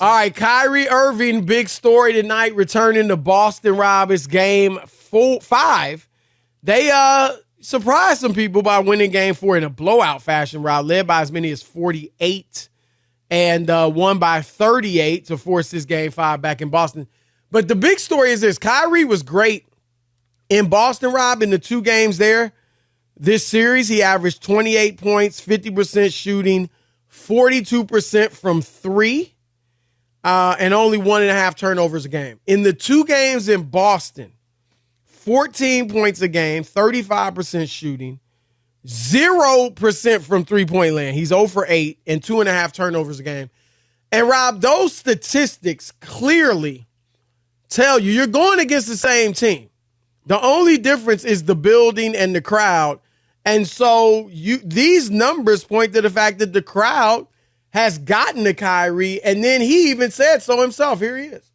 All right, Kyrie Irving, big story tonight, returning to Boston, Rob. It's game 5. They surprised some people by winning game 4 in a blowout fashion, Rob, led by as many as 48 and won by 38 to force this game 5 back in Boston. But the big story is this. Kyrie was great in Boston, Rob, in the 2 games there. This series, he averaged 28 points, 50% shooting, 42% from 3. And only 1.5 turnovers a game. In the 2 games in Boston, 14 points a game, 35% shooting, 0% from three-point land. He's 0 for 8 and 2.5 turnovers a game. And, Rob, those statistics clearly tell you you're going against the same team. The only difference is the building and the crowd. And so these numbers point to the fact that the crowd has gotten to Kyrie, and then he even said so himself. Here he is.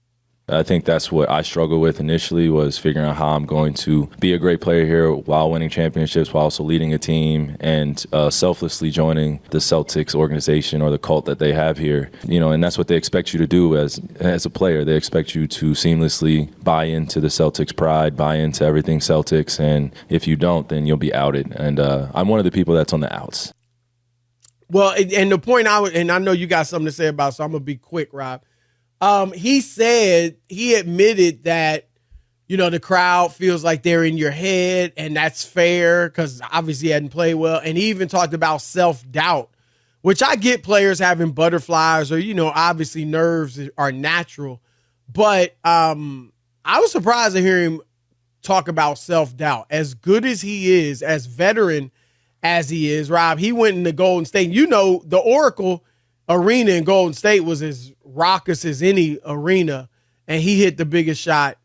I think that's what I struggled with initially, was figuring out how I'm going to be a great player here while winning championships, while also leading a team and selflessly joining the Celtics organization or the cult that they have here. And that's what they expect you to do as a player. They expect you to seamlessly buy into the Celtics pride, buy into everything Celtics, and if you don't, then you'll be outed. And I'm one of the people that's on the outs. Well, and the point and I know you got something to say about, so I'm going to be quick, Rob. He admitted that, the crowd feels like they're in your head, and that's fair because obviously he hadn't played well. And he even talked about self-doubt, which I get players having butterflies or, obviously nerves are natural. But I was surprised to hear him talk about self-doubt. As good as he is, as veteran as he is, Rob, he went into Golden State. The Oracle Arena in Golden State was as raucous as any arena, and he hit the biggest shot,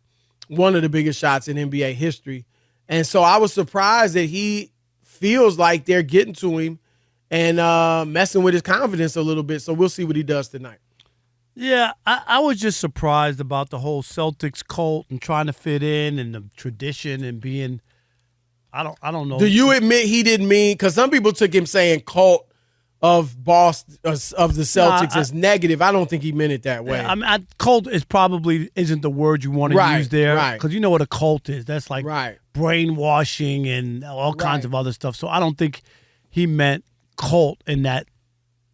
one of the biggest shots in NBA history. And so I was surprised that he feels like they're getting to him and messing with his confidence a little bit. So we'll see what he does tonight. Yeah, I was just surprised about the whole Celtics cult and trying to fit in and the tradition and being – I don't know. Do you admit he didn't mean – because some people took him saying cult of Boston, of the Celtics as negative. I don't think he meant it that way. Cult isn't the word you want to use there. Right. Because you know what a cult is. That's like brainwashing and all kinds of other stuff. So I don't think he meant cult in that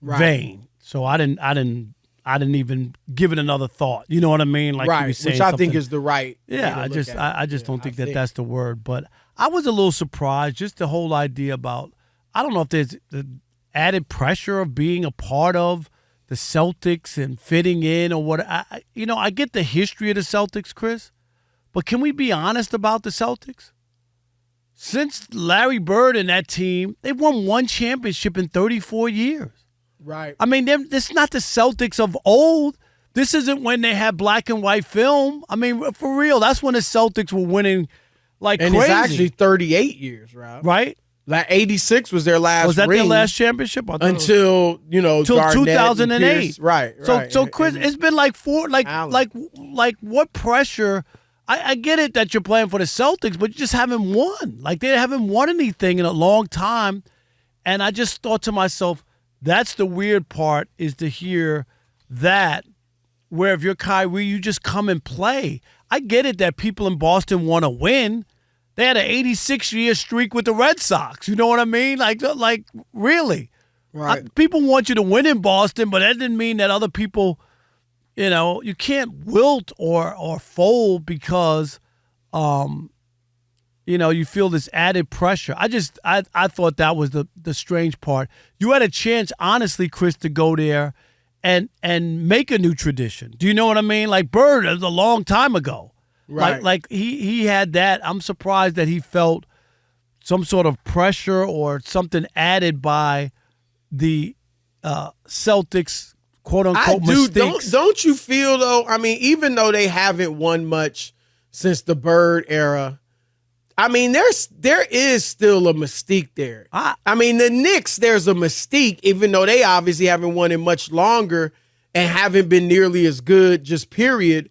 vein. So I didn't even give it another thought. You know what I mean? Like he was saying, which I think is the right. Yeah, I just don't think that's the word. But I was a little surprised, just the whole idea about, I don't know if there's the added pressure of being a part of the Celtics and fitting in or what. I get the history of the Celtics, Chris, but can we be honest about the Celtics? Since Larry Bird and that team, they've won 1 championship in 34 years. Right. I mean, this is not the Celtics of old. This isn't when they had black and white film. I mean, for real, that's when the Celtics were winning like crazy. And it's actually 38 years, Rob. Right? Like 86 was their last Was that ring their last championship? Until, until Garnett 2008. Right. So Chris, it's been like what pressure? I get it that you're playing for the Celtics, but you just haven't won. Like they haven't won anything in a long time. And I just thought to myself, that's the weird part, is to hear that, where if you're Kyrie, you just come and play. I get it that people in Boston want to win. They had an 86-year streak with the Red Sox. You know what I mean? Like really. Right. People want you to win in Boston, but that didn't mean that other people, you can't wilt or fold because, you feel this added pressure. I thought that was the strange part. You had a chance, honestly, Chris, to go there and make a new tradition. Do you know what I mean? Like Bird, it was a long time ago. Right. Like he had that. I'm surprised that he felt some sort of pressure or something added by the Celtics, quote unquote, mistakes. Don't you feel though? I mean, even though they haven't won much since the Bird era, I mean, there is still a mystique there. I mean, the Knicks, there's a mystique, even though they obviously haven't won it much longer and haven't been nearly as good, just period.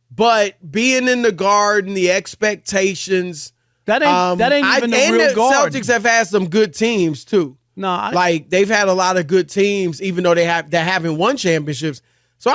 But being in the Garden, the expectations. That ain't even the real Garden. Celtics have had some good teams, too. No, they've had a lot of good teams, even though they haven't won championships. So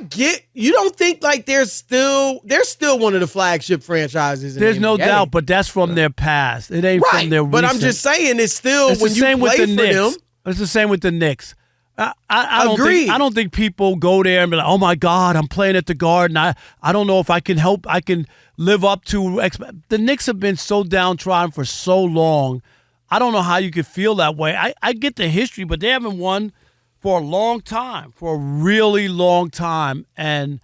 get you don't think like they're still one of the flagship franchises. There's in the no NBA. doubt, but that's from their past. It ain't Right. from their recent. But I'm just saying it's still It's when the you same play with the for Knicks. them. It's the same with the Knicks. I Agreed. don't think people go there and be like, oh my God, I'm playing at the Garden. I don't know if I can help. I can live up to. The Knicks have been so downtrodden for so long. I don't know how you could feel that way. I get the history, but they haven't won for a long time, for a really long time. And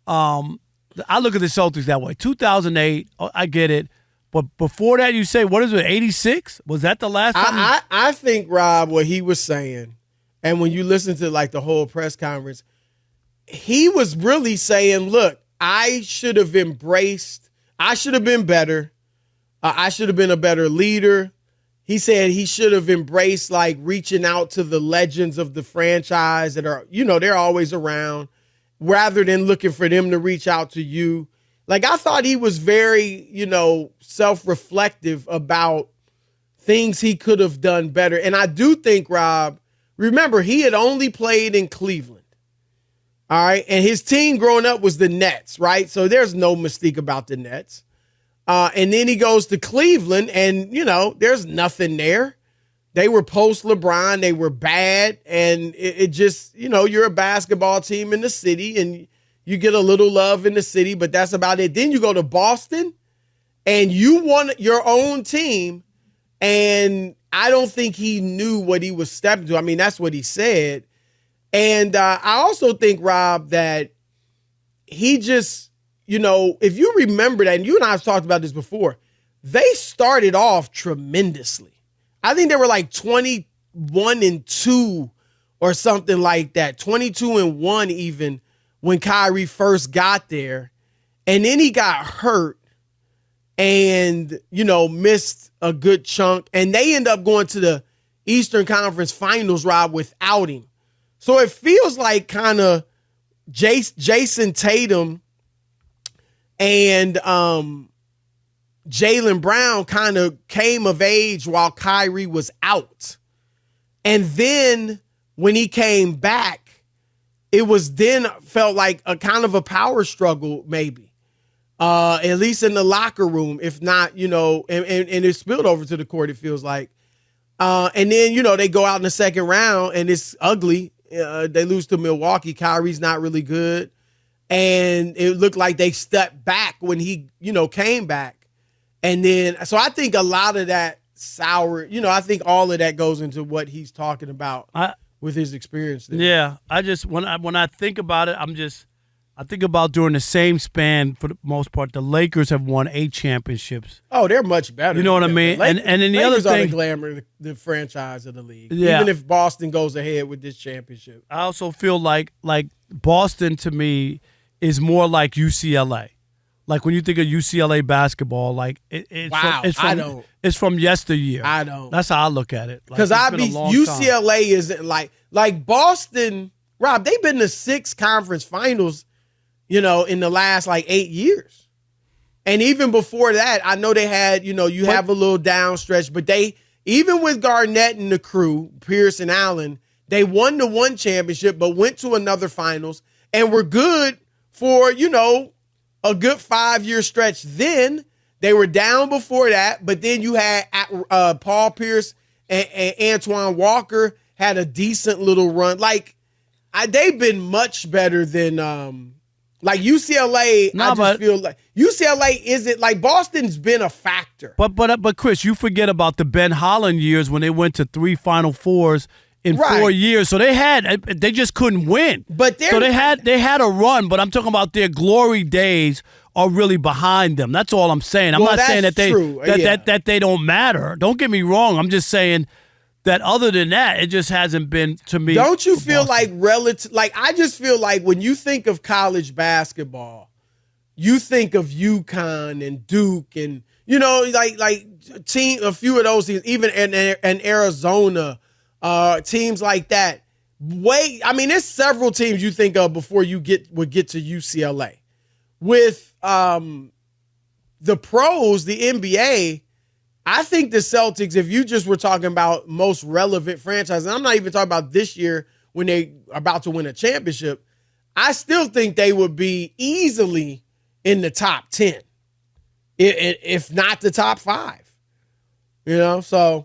I look at the Celtics that way. 2008, I get it. But before that, you say, what is it, 86? Was that the last time? I think, Rob, what he was saying, and when you listen to like the whole press conference, he was really saying, look, I should have been better. I should have been a better leader. He said he should have embraced like reaching out to the legends of the franchise that are, they're always around rather than looking for them to reach out to you. Like, I thought he was very, self-reflective about things he could have done better. And I do think, Rob, remember, he had only played in Cleveland. All right. And his team growing up was the Nets, right? So there's no mystique about the Nets. And then he goes to Cleveland and, there's nothing there. They were post LeBron. They were bad. And it just, you're a basketball team in the city and you get a little love in the city, but that's about it. Then you go to Boston and you won your own team. And I don't think he knew what he was stepping to. I mean, that's what he said. And I also think, Rob, that he just, if you remember that, and you and I have talked about this before, they started off tremendously. I think they were like 21-2 or something like that, 22-1 even when Kyrie first got there. And then he got hurt and, missed a good chunk. And they end up going to the Eastern Conference Finals, Rob, without him. So it feels like kind of Jason Tatum and Jaylen Brown kind of came of age while Kyrie was out. And then when he came back, it was then felt like a kind of a power struggle, maybe. At least in the locker room, if not, and it spilled over to the court, it feels like. And then, they go out in the second round and it's ugly. They lose to Milwaukee. Kyrie's not really good. And it looked like they stepped back when he, came back. And then, so I think a lot of that sour, I think all of that goes into what he's talking about with his experience there. Yeah. I just, when I think about it, I think about during the same span, for the most part, the Lakers have won 8 championships. Oh, they're much better. You know what I mean? And then the Lakers other are thing, the glamour, the franchise of the league. Yeah. Even if Boston goes ahead with this championship. I also feel like Boston to me is more like UCLA. Like when you think of UCLA basketball, like it's from yesteryear. I don't. That's how I look at it. Because UCLA isn't like Boston. Rob, they've been to 6 conference finals, in the last 8 years. And even before that, I know they had, have a little down stretch, but even with Garnett and the crew, Pierce and Allen, they won the one championship, but went to another finals and were good for, a good 5-year stretch. Then they were down before that, but then you had Paul Pierce and Antoine Walker had a decent little run. They've been much better than UCLA. Feel like UCLA isn't like Boston's been a factor. But Chris, you forget about the Ben Holland years when they went to 3 Final Fours in 4 years. So they just couldn't win. But they had a run. But I'm talking about their glory days are really behind them. That's all I'm saying. I'm not saying that that they don't matter. Don't get me wrong. I'm just saying that other than that, it just hasn't been to me. Don't you feel like relative? Like I just feel like when you think of college basketball, you think of UConn and Duke and a few of those teams, even in Arizona, teams like that. There's several teams you think of before you would get to UCLA. With the pros, the NBA. I think the Celtics, if you just were talking about most relevant franchise, and I'm not even talking about this year when they are about to win a championship, I still think they would be easily in the top 10, if not the top 5. So